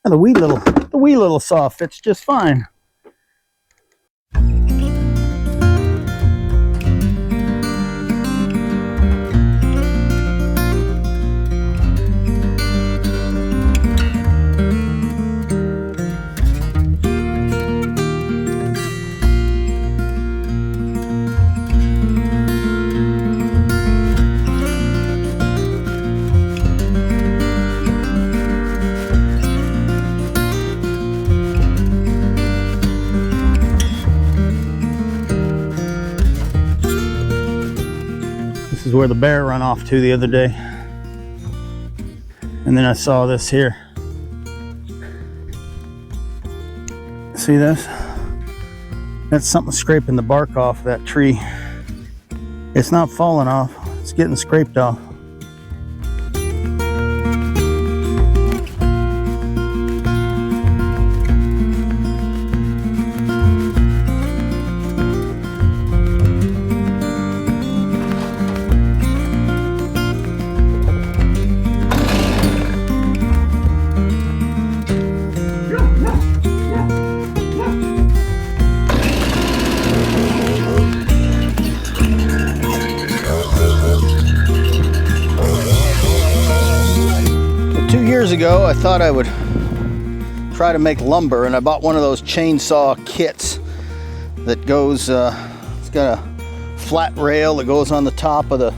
And the wee little saw fits just fine. This is where the bear ran off to the other day. And then I saw this here. See this? That's something scraping the bark off that tree. It's not falling off, it's getting scraped off. Years ago, I thought I would try to make lumber, and I bought one of those chainsaw kits that goes, it's got a flat rail that goes on the top of the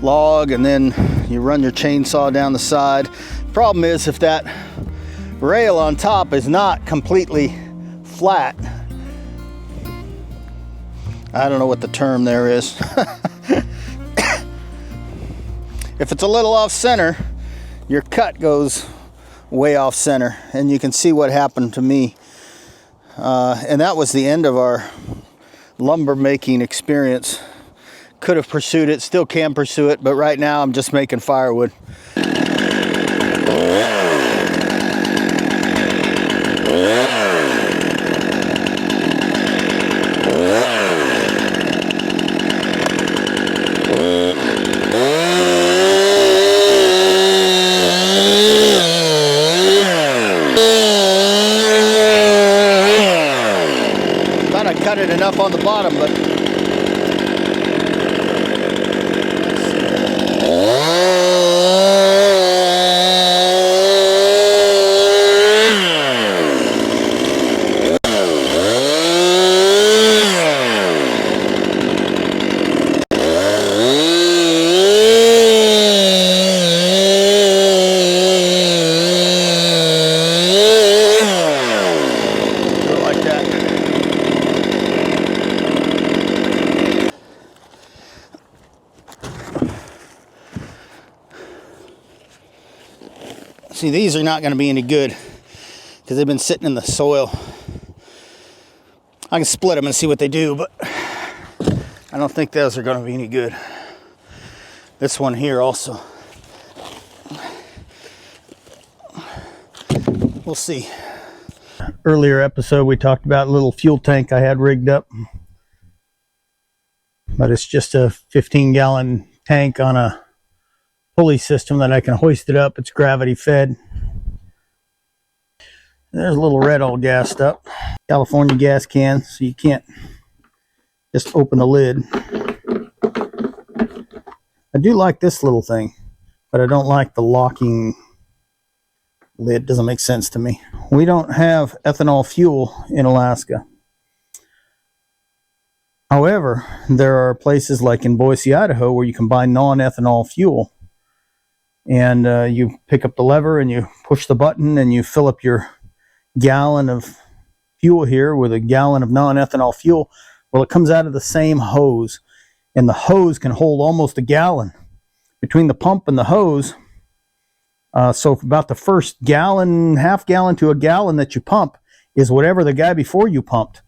log, and then you run your chainsaw down the side. Problem is, if that rail on top is not completely flat, I don't know what the term there is. If it's a little off center, your cut goes way off center, and you can see what happened to me. And that was the end of our lumber making experience. Could have pursued it, still can pursue it, but right now I'm just making firewood. Cut it enough on the bottom, but see, these are not going to be any good because they've been sitting in the soil. I can split them and see what they do, but I don't think those are going to be any good. This one here also. We'll see. Earlier episode we talked about a little fuel tank I had rigged up, but it's just a 15-gallon tank on a pulley system that I can hoist it up. It's gravity fed. There's a little red all gassed up. California gas can, so you can't just open the lid. I do like this little thing, but I don't like the locking lid. Doesn't make sense to me. We don't have ethanol fuel in Alaska. However, there are places like in Boise, Idaho, where you can buy non-ethanol fuel. And you pick up the lever and you push the button and you fill up your gallon of fuel here with a gallon of non-ethanol fuel. Well, it comes out of the same hose, and the hose can hold almost a gallon between the pump and the hose. So about the first gallon, half gallon to a gallon that you pump is whatever the guy before you pumped.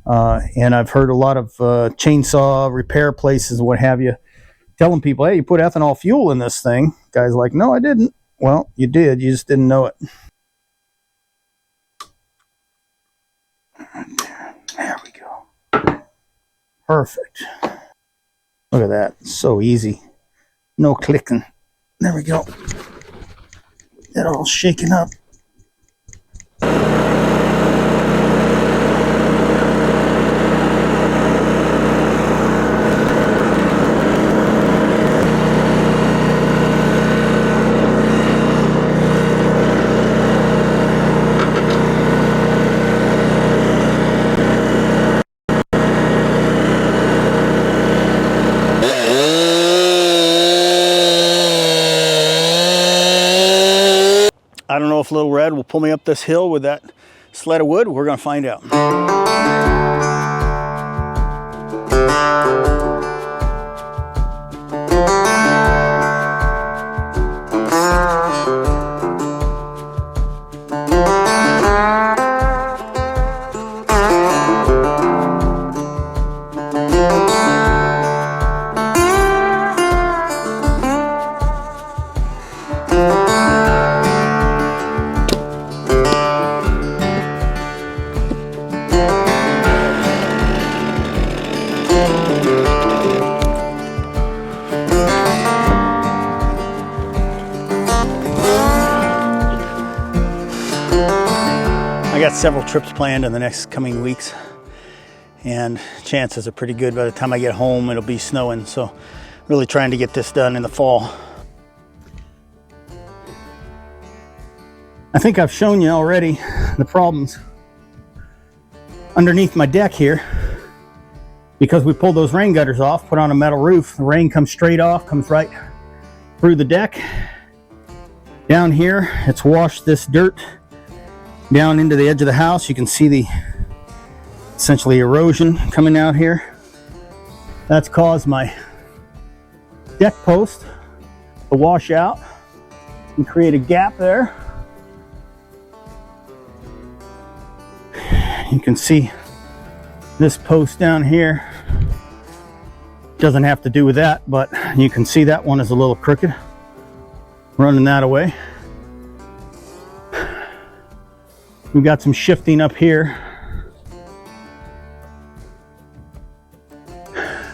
And I've heard a lot of chainsaw repair places, what have you, telling people, hey, you put ethanol fuel in this thing. Guy's like, no, I didn't. Well, you did. You just didn't know it. There we go. Perfect. Look at that. So easy. No clicking. There we go. That all shaken up. don't know if Little Red will pull me up this hill with that sled of wood. We're going to find out. I got several trips planned in the next coming weeks, and chances are pretty good by the time I get home it'll be snowing, so really trying to get this done in the fall. I think I've shown you already the problems underneath my deck here. Because we pulled those rain gutters off, put on a metal roof, the rain comes straight off, comes right through the deck. Down here, it's washed this dirt down into the edge of the house. You can see the essentially erosion coming out here. That's caused my deck post to wash out and create a gap there. You can see this post down here doesn't have to do with that, but you can see that one is a little crooked. Running that away. We've got some shifting up here.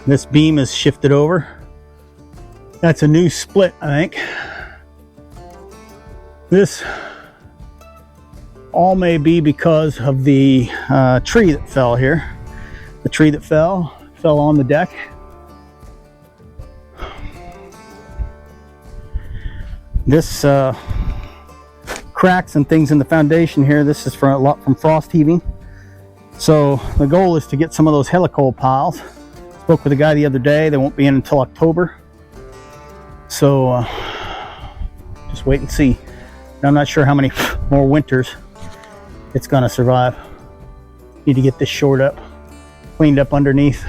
This beam is shifted over. That's a new split, I think. This all may be because of the tree that fell here. The tree that fell on the deck. This cracks and things in the foundation here, this is from a lot from frost heaving. So the goal is to get some of those helicoal piles. Spoke with a guy the other day, they won't be in until October. So just wait and see. I'm not sure how many more winters it's gonna survive. Need to get this shored up, cleaned up underneath,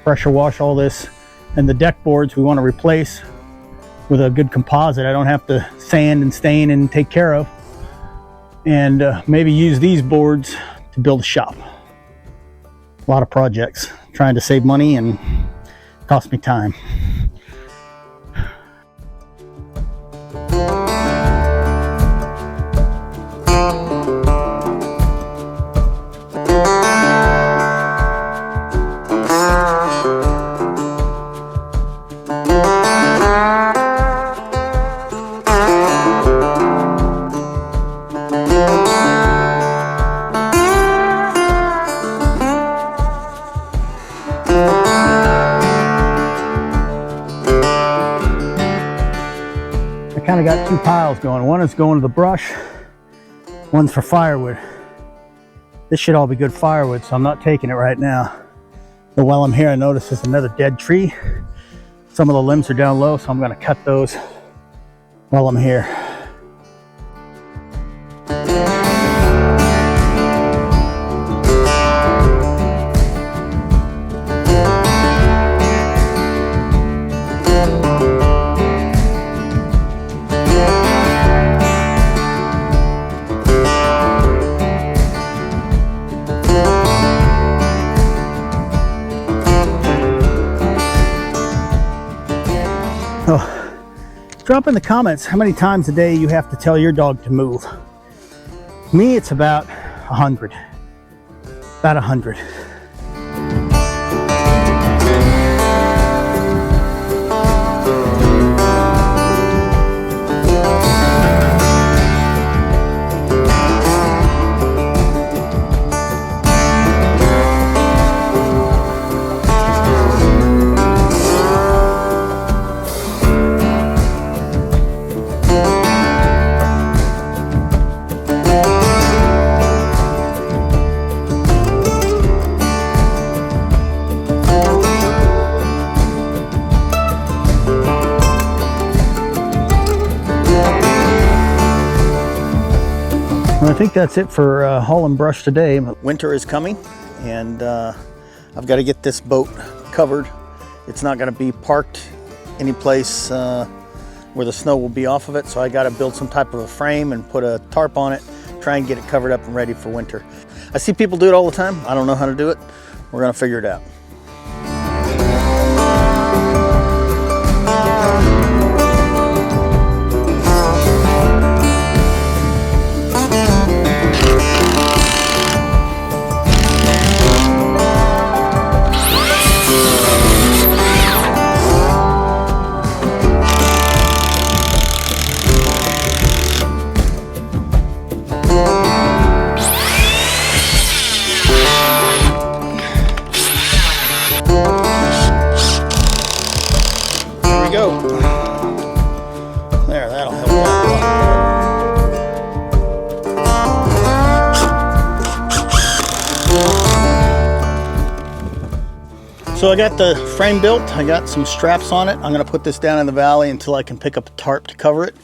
pressure wash all this, and the deck boards we want to replace with a good composite. I don't have to sand and stain and take care of, and maybe use these boards to build a shop. A lot of projects, trying to save money and cost me time. I got two piles going. One is going to the brush, one's for firewood. This should all be good firewood, so I'm not taking it right now. But while I'm here, I notice there's another dead tree. Some of the limbs are down low, so I'm going to cut those while I'm here. Drop in the comments how many times a day you have to tell your dog to move. Me, it's about 100. About 100. I think that's it for haul and brush today. Winter is coming, and I've got to get this boat covered. It's not going to be parked any place where the snow will be off of it, so I got to build some type of a frame and put a tarp on it, try and get it covered up and ready for winter. I see people do it all the time. I don't know how to do it. We're going to figure it out. Go. There, that'll help out. So I got the frame built. I got some straps on it. I'm going to put this down in the valley until I can pick up a tarp to cover it.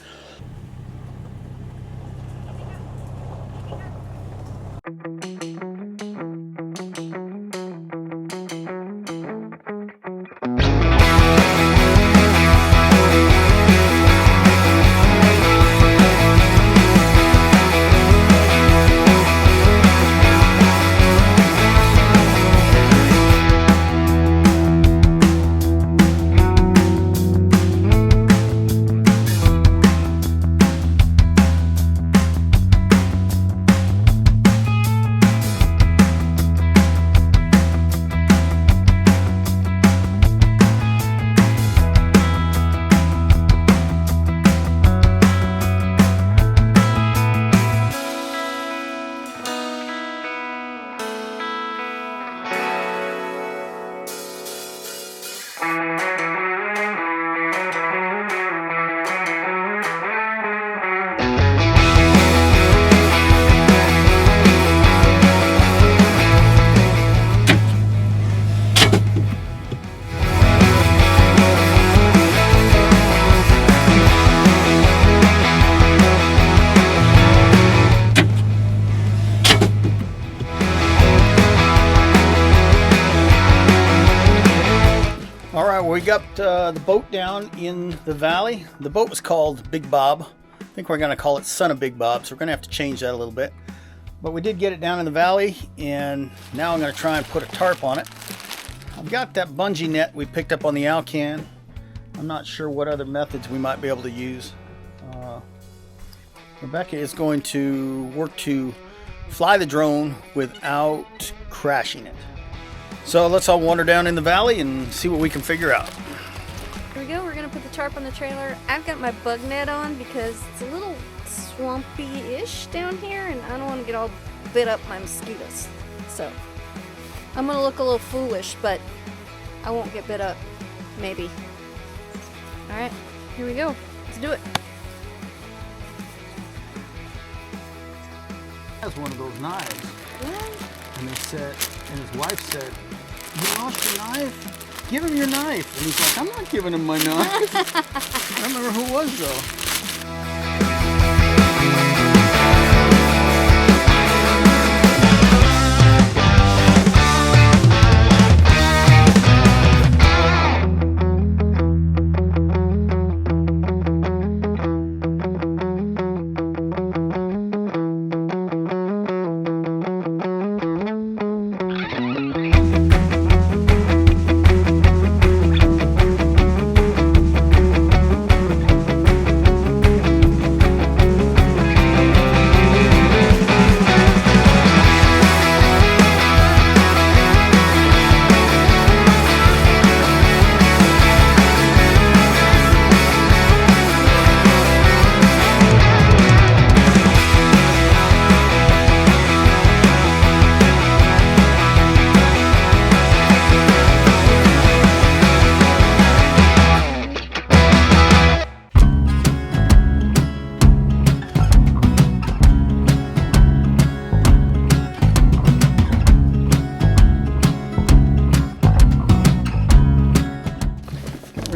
We got the boat down in the valley. The boat was called Big Bob. I think we're going to call it Son of Big Bob, so we're going to have to change that a little bit. But we did get it down in the valley, and now I'm going to try and put a tarp on it. I've got that bungee net we picked up on the Alaskan. I'm not sure what other methods we might be able to use. Rebecca is going to work to fly the drone without crashing it. So let's all wander down in the valley and see what we can figure out. Here we go. We're going to put the tarp on the trailer. I've got my bug net on because it's a little swampy-ish down here, and I don't want to get all bit up by mosquitoes. So I'm going to look a little foolish, but I won't get bit up. Maybe. All right. Here we go. Let's do it. That's one of those knives. What? And they said, and his wife said, "You lost your knife? Give him your knife." And he's like, "I'm not giving him my knife." I don't remember who it was though.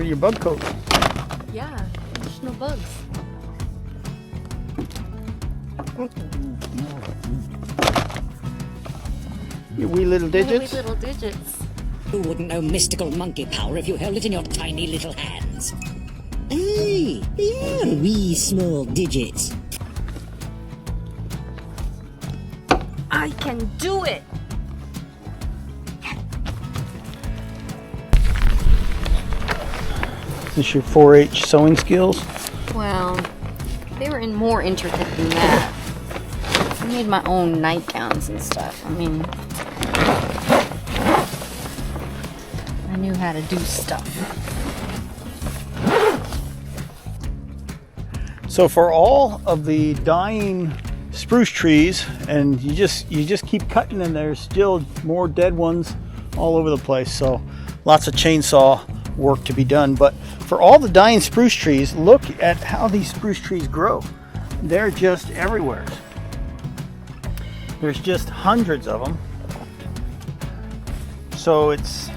Your bug coat. Yeah, there's no bugs. You wee little digits. Wee little digits. You wouldn't know mystical monkey power if you held it in your tiny little hands. Hey, you're wee small digits. I can do it. Is this your 4-H sewing skills? Well, they were more intricate than that. I made my own nightgowns and stuff. I mean, I knew how to do stuff. So for all of the dying spruce trees, and you just keep cutting, and there's still more dead ones all over the place. So lots of chainsaw work to be done. But for all the dying spruce trees, look at how these spruce trees grow. They're just everywhere. There's just hundreds of them. So it's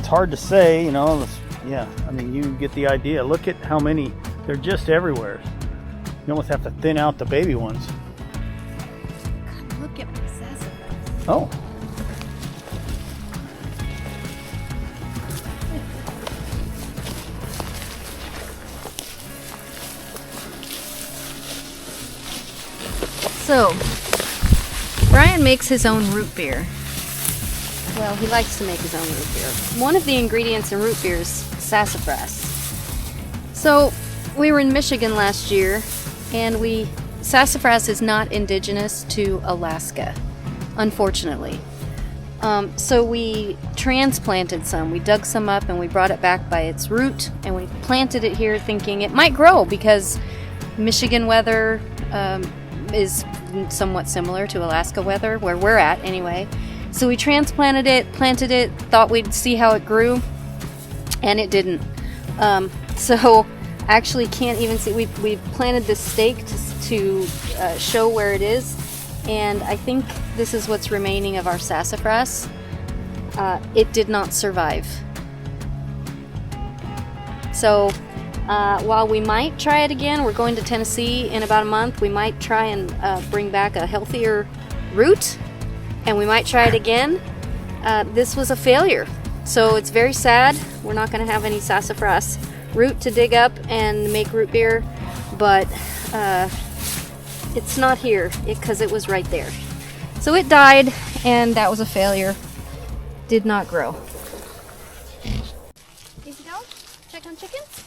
hard to say, you know. Yeah, I mean, you get the idea. Look at how many. They're just everywhere. You almost have to thin out the baby ones. God, look at my sassafras. Oh. So, Brian makes his own root beer. Well, he likes to make his own root beer. One of the ingredients in root beer is sassafras. So, we were in Michigan last year, and sassafras is not indigenous to Alaska, unfortunately. So we transplanted some. We dug some up and we brought it back by its root, and we planted it here thinking it might grow because Michigan weather is somewhat similar to Alaska weather, where we're at anyway. So we transplanted it, planted it, thought we'd see how it grew, and it didn't. So actually can't even see. We planted this stake to show where it is, and I think this is what's remaining of our sassafras. It did not survive. So while we might try it again, we're going to Tennessee in about a month. We might try and bring back a healthier root, and we might try it again. This was a failure, so it's very sad. We're not going to have any sassafras root to dig up and make root beer, but it's not here because it was right there. So it died, and that was a failure. Did not grow. Easy go? Check on chickens?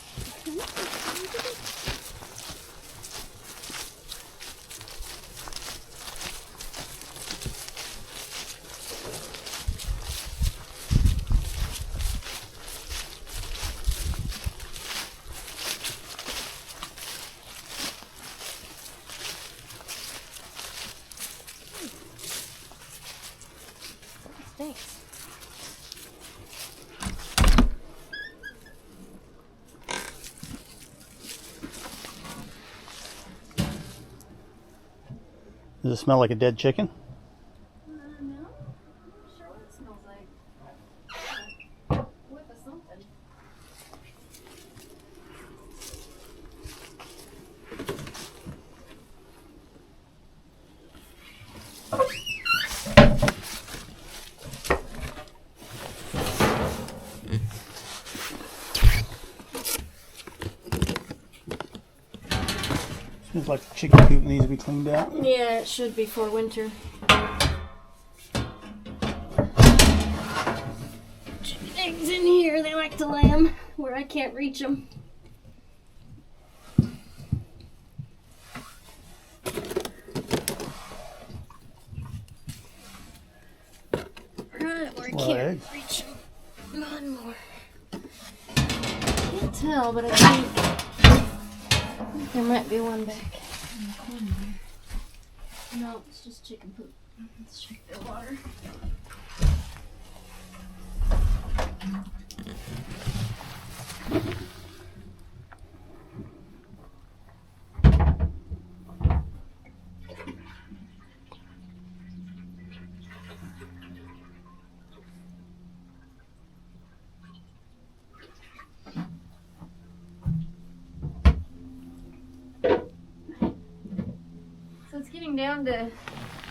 Thanks. Does it smell like a dead chicken? No. I'm not sure what it smells like. Whiff of something. Smells like the chicken coop needs to be cleaned out. Yeah, it should be for winter. Chicken eggs in here. They like to lay them where I can't reach them. Right where I can't eggs? reach them. One more. Can't tell, but I think there might be one back in the corner there. No, it's just chicken poop. Let's check their water. down to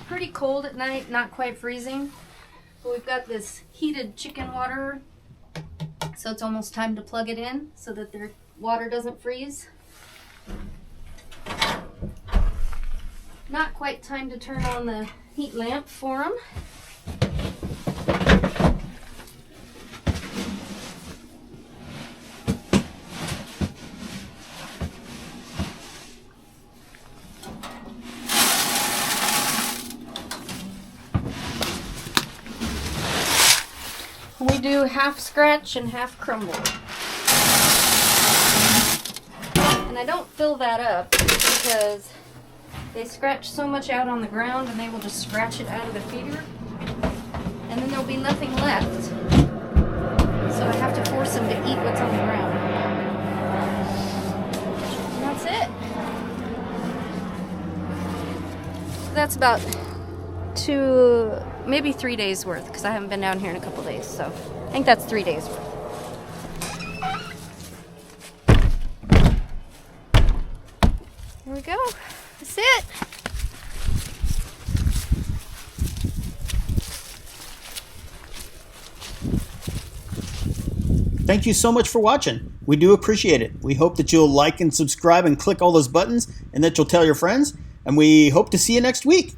pretty cold at night, not quite freezing. But we've got this heated chicken water, so it's almost time to plug it in so that their water doesn't freeze. Not quite time to turn on the heat lamp for them. We do half scratch and half crumble. And I don't fill that up because they scratch so much out on the ground and they will just scratch it out of the feeder. And then there'll be nothing left. So I have to force them to eat what's on the ground. And that's it. So that's about 2, maybe 3 days worth, because I haven't been down here in a couple days. So I think that's 3 days worth. Here we go. That's it. Thank you so much for watching. We do appreciate it. We hope that you'll like and subscribe and click all those buttons and that you'll tell your friends. And we hope to see you next week.